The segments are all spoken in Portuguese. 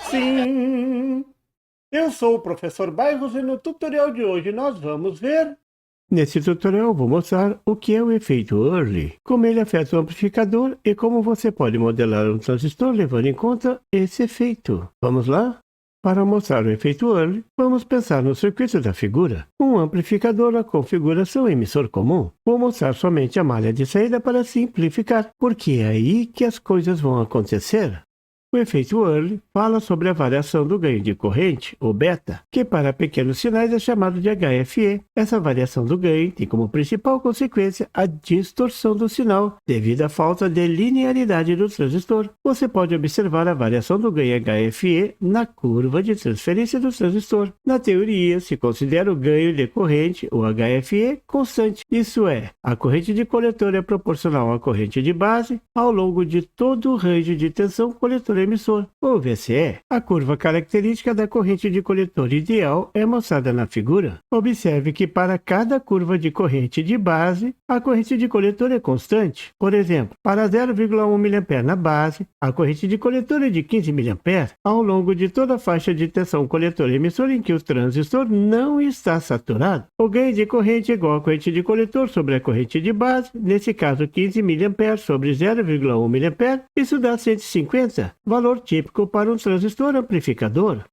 Sim, eu sou o professor Bairros e no tutorial de hoje nós vamos ver... Nesse tutorial eu vou mostrar o que é o efeito Early, como ele afeta o amplificador e como você pode modelar um transistor levando em conta esse efeito. Vamos lá? Para mostrar o efeito Early, vamos pensar no circuito da figura. Um amplificador na configuração emissor comum. Vou mostrar somente a malha de saída para simplificar, porque é aí que as coisas vão acontecer. O efeito Early fala sobre a variação do ganho de corrente, ou beta, que para pequenos sinais é chamado de HFE. Essa variação do ganho tem como principal consequência a distorção do sinal, devido à falta de linearidade do transistor. Você pode observar a variação do ganho HFE na curva de transferência do transistor. Na teoria, se considera o ganho de corrente, ou HFE, constante. Isso é, a corrente de coletor é proporcional à corrente de base ao longo de todo o range de tensão coletor emissor, ou VCE. A curva característica da corrente de coletor ideal é mostrada na figura. Observe que para cada curva de corrente de base, a corrente de coletor é constante. Por exemplo, para 0,1 mA na base, a corrente de coletor é de 15 mA ao longo de toda a faixa de tensão coletor emissor em que o transistor não está saturado. O ganho de corrente é igual à corrente de coletor sobre a corrente de base, nesse caso 15 mA sobre 0,1 mA, isso dá 150, valor típico para um transistor amplificador.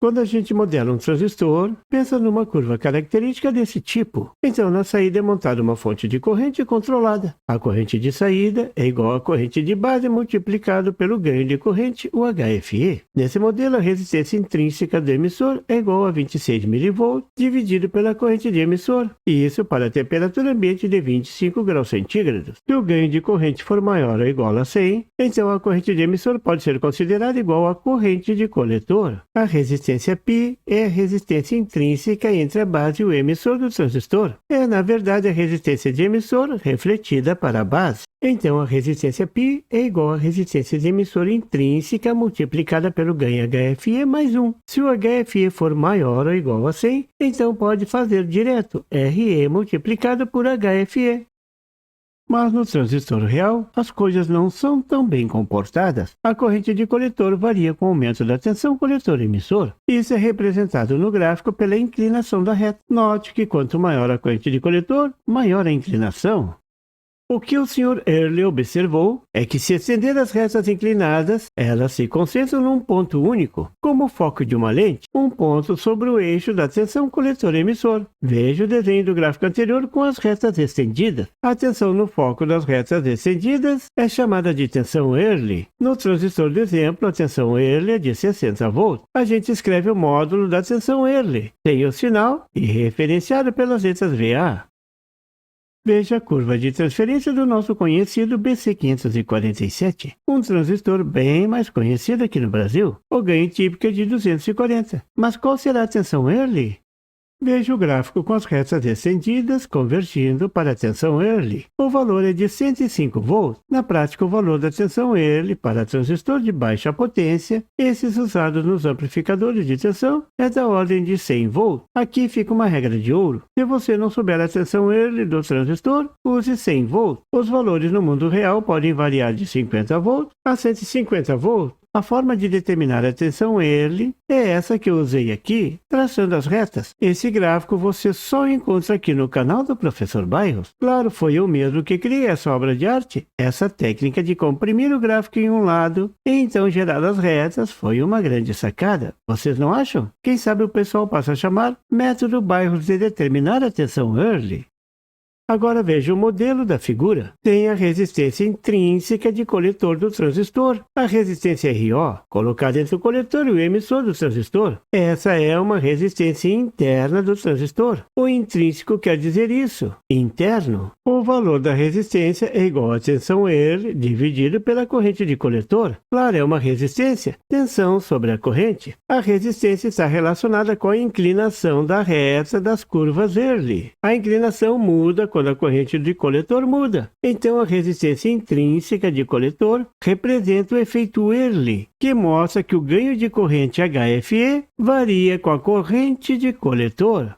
Quando a gente modela um transistor, pensa numa curva característica desse tipo. Então, na saída é montada uma fonte de corrente controlada. A corrente de saída é igual à corrente de base multiplicado pelo ganho de corrente, o HFE. Nesse modelo, a resistência intrínseca do emissor é igual a 26 mV dividido pela corrente de emissor, e isso para a temperatura ambiente de 25 graus centígrados. Se o ganho de corrente for maior ou igual a 100, então a corrente de emissor pode ser considerada igual à corrente de coletor. A resistência π é a resistência intrínseca entre a base e o emissor do transistor. É, na verdade, a resistência de emissor refletida para a base. Então, a resistência π é igual à resistência de emissor intrínseca multiplicada pelo ganho HFE mais 1. Se o HFE for maior ou igual a 100, então pode fazer direto RE multiplicado por HFE. Mas no transistor real, as coisas não são tão bem comportadas. A corrente de coletor varia com o aumento da tensão coletor-emissor. Isso é representado no gráfico pela inclinação da reta. Note que quanto maior a corrente de coletor, maior a inclinação. O que o Sr. Early observou é que se estender as retas inclinadas, elas se concentram num ponto único, como o foco de uma lente, um ponto sobre o eixo da tensão coletor-emissor. Veja o desenho do gráfico anterior com as retas estendidas. A tensão no foco das retas estendidas é chamada de tensão Early. No transistor do exemplo, a tensão Early é de 60 volts. A gente escreve o módulo da tensão Early, sem o sinal e referenciado pelas letras VA. Veja a curva de transferência do nosso conhecido BC547, um transistor bem mais conhecido aqui no Brasil. O ganho típico é de 240. Mas qual será a tensão Early? Veja o gráfico com as retas estendidas convergindo para a tensão Early. O valor é de 105 volts. Na prática, o valor da tensão Early para transistor de baixa potência, esses usados nos amplificadores de tensão, é da ordem de 100 volts. Aqui fica uma regra de ouro. Se você não souber a tensão Early do transistor, use 100 volts. Os valores no mundo real podem variar de 50 volts a 150 volts. A forma de determinar a tensão Early é essa que eu usei aqui, traçando as retas. Esse gráfico você só encontra aqui no canal do Professor Bairros. Claro, foi eu mesmo que criei essa obra de arte. Essa técnica de comprimir o gráfico em um lado e então gerar as retas foi uma grande sacada. Vocês não acham? Quem sabe o pessoal passa a chamar método Bairros de determinar a tensão Early. Agora veja o modelo da figura. Tem a resistência intrínseca de coletor do transistor, a resistência RO, colocada entre o coletor e o emissor do transistor. Essa é uma resistência interna do transistor. O intrínseco quer dizer isso, interno. O valor da resistência é igual à tensão Early dividido pela corrente de coletor. Claro, é uma resistência, tensão sobre a corrente. A resistência está relacionada com a inclinação da reta das curvas Early. A inclinação muda quando a corrente de coletor muda. Então a resistência intrínseca de coletor representa o efeito Early, que mostra que o ganho de corrente HFE varia com a corrente de coletor.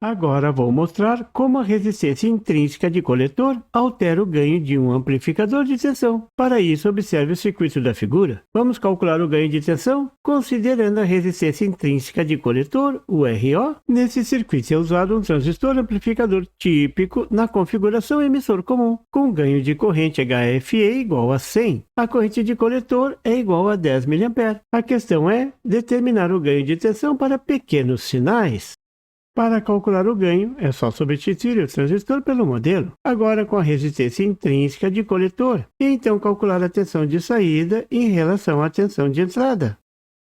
Agora vou mostrar como a resistência intrínseca de coletor altera o ganho de um amplificador de tensão. Para isso, observe o circuito da figura. Vamos calcular o ganho de tensão considerando a resistência intrínseca de coletor, o RO. Nesse circuito é usado um transistor amplificador típico na configuração emissor comum, com ganho de corrente HFE igual a 100. A corrente de coletor é igual a 10 mA. A questão é determinar o ganho de tensão para pequenos sinais. Para calcular o ganho, é só substituir o transistor pelo modelo, agora com a resistência intrínseca de coletor, e então calcular a tensão de saída em relação à tensão de entrada.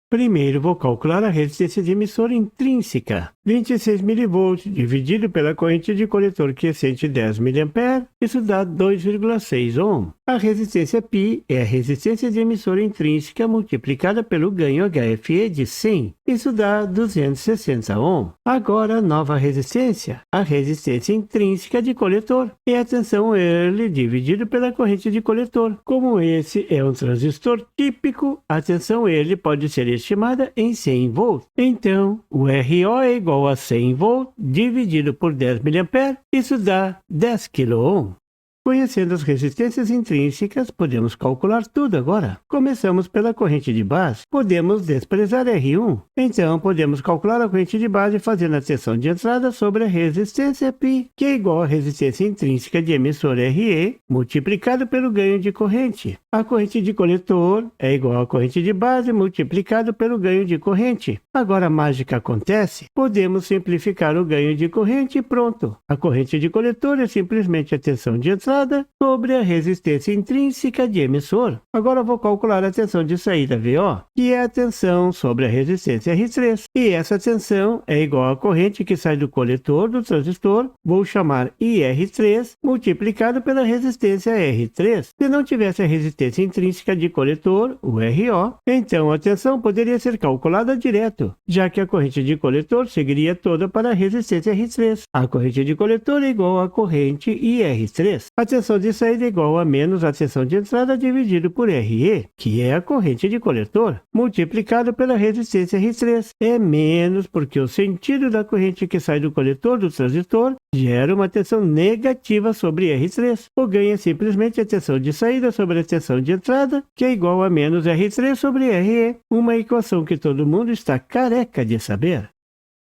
Primeiro, vou calcular a resistência de emissor intrínseca. 26 mV dividido pela corrente de coletor quiescente 10 mA, isso dá 2,6 ohm. A resistência π é a resistência de emissor intrínseca multiplicada pelo ganho HFE de 100, isso dá 260 ohm. Agora, a nova resistência, a resistência intrínseca de coletor, é a tensão Early dividido pela corrente de coletor. Como esse é um transistor típico, a tensão Early pode ser estimada em 100 volts. Então, o RO é igual a 100 volts dividido por 10 mA, isso dá 10 kΩ. Conhecendo as resistências intrínsecas, podemos calcular tudo agora. Começamos pela corrente de base. Podemos desprezar R1. Então, podemos calcular a corrente de base fazendo a tensão de entrada sobre a resistência π, que é igual à resistência intrínseca de emissor RE, multiplicado pelo ganho de corrente. A corrente de coletor é igual à corrente de base multiplicado pelo ganho de corrente. Agora a mágica acontece. Podemos simplificar o ganho de corrente e pronto. A corrente de coletor é simplesmente a tensão de entrada sobre a resistência intrínseca de emissor. Agora vou calcular a tensão de saída VO, que é a tensão sobre a resistência R3. E essa tensão é igual à corrente que sai do coletor do transistor, vou chamar IR3, multiplicado pela resistência R3. Se não tivesse a resistência intrínseca de coletor, o RO, então a tensão poderia ser calculada direto, já que a corrente de coletor seguiria toda para a resistência R3. A corrente de coletor é igual à corrente IR3. A tensão de saída é igual a menos a tensão de entrada dividido por RE, que é a corrente de coletor, multiplicado pela resistência R3. É menos porque o sentido da corrente que sai do coletor do transistor gera uma tensão negativa sobre R3. O ganho é simplesmente a tensão de saída sobre a tensão de entrada, que é igual a menos R3 sobre RE, uma equação que todo mundo está careca de saber.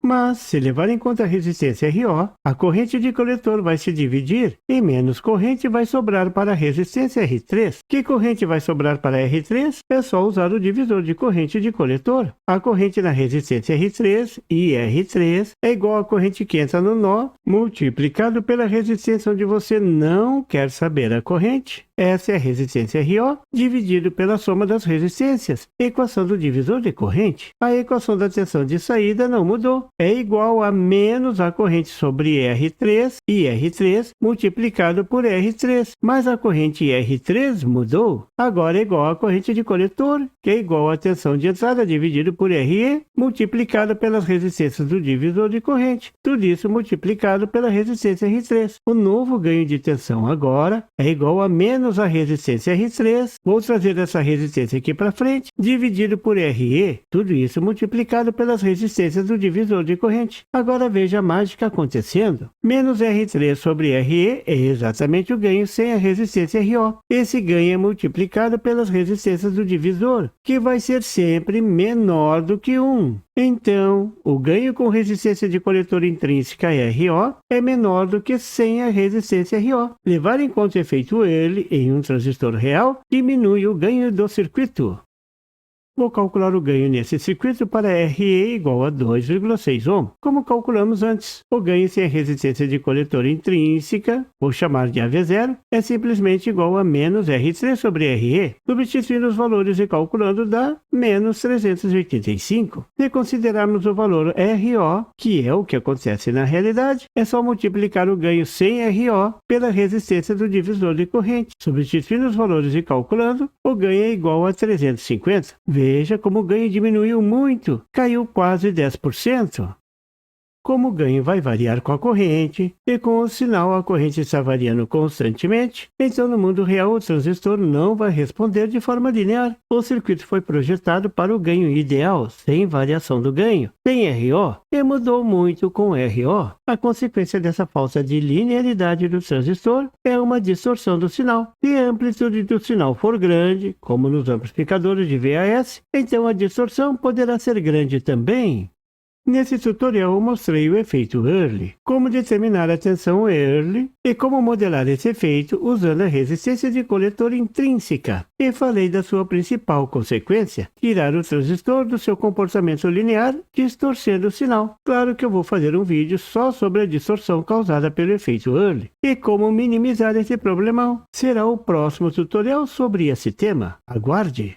Mas, se levar em conta a resistência RO, a corrente de coletor vai se dividir e menos corrente vai sobrar para a resistência R3. Que corrente vai sobrar para R3? É só usar o divisor de corrente de coletor. A corrente na resistência R3, IR3, é igual à corrente que entra no nó, multiplicado pela resistência onde você não quer saber a corrente. Essa é a resistência RO, dividido pela soma das resistências, equação do divisor de corrente. A equação da tensão de saída não mudou. É igual a menos a corrente sobre R3 e R3 multiplicado por R3. Mas a corrente R3 mudou. Agora é igual à corrente de coletor, que é igual à tensão de entrada dividido por RE, multiplicado pelas resistências do divisor de corrente. Tudo isso multiplicado pela resistência R3. O novo ganho de tensão agora é igual a menos a resistência R3. Vou trazer essa resistência aqui para frente, dividido por RE. Tudo isso multiplicado pelas resistências do divisor de corrente. Agora veja a mágica acontecendo. Menos R3 sobre RE é exatamente o ganho sem a resistência RO. Esse ganho é multiplicado pelas resistências do divisor, que vai ser sempre menor do que 1. Então, o ganho com resistência de coletor intrínseca RO é menor do que sem a resistência RO. Levar em conta o efeito Early em um transistor real diminui o ganho do circuito. Vou calcular o ganho nesse circuito para RE igual a 2,6 ohm, como calculamos antes. O ganho sem a resistência de coletor intrínseca, vou chamar de AV0, é simplesmente igual a menos R3 sobre RE. Substituindo os valores e calculando dá menos 385. Se considerarmos o valor RO, que é o que acontece na realidade, é só multiplicar o ganho sem RO pela resistência do divisor de corrente. Substituindo os valores e calculando, o ganho é igual a 350. Veja como o ganho diminuiu muito, caiu quase 10%. Como o ganho vai variar com a corrente, e com o sinal a corrente está variando constantemente, então no mundo real o transistor não vai responder de forma linear. O circuito foi projetado para o ganho ideal, sem variação do ganho, sem RO, e mudou muito com RO. A consequência dessa falta de linearidade do transistor é uma distorção do sinal. Se a amplitude do sinal for grande, como nos amplificadores de VAS, então a distorção poderá ser grande também. Nesse tutorial eu mostrei o efeito Early, como determinar a tensão Early e como modelar esse efeito usando a resistência de coletor intrínseca. E falei da sua principal consequência, tirar o transistor do seu comportamento linear, distorcendo o sinal. Claro que eu vou fazer um vídeo só sobre a distorção causada pelo efeito Early e como minimizar esse problemão. Será o próximo tutorial sobre esse tema. Aguarde!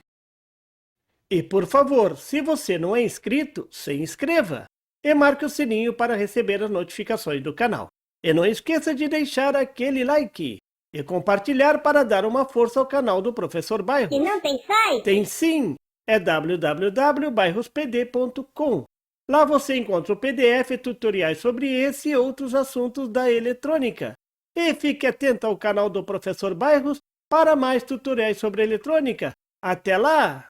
E por favor, se você não é inscrito, se inscreva e marque o sininho para receber as notificações do canal. E não esqueça de deixar aquele like e compartilhar para dar uma força ao canal do Professor Bairros. E não tem site? Tem sim, é www.bairrospd.com. Lá você encontra o PDF e tutoriais sobre esse e outros assuntos da eletrônica. E fique atento ao canal do Professor Bairros para mais tutoriais sobre eletrônica. Até lá!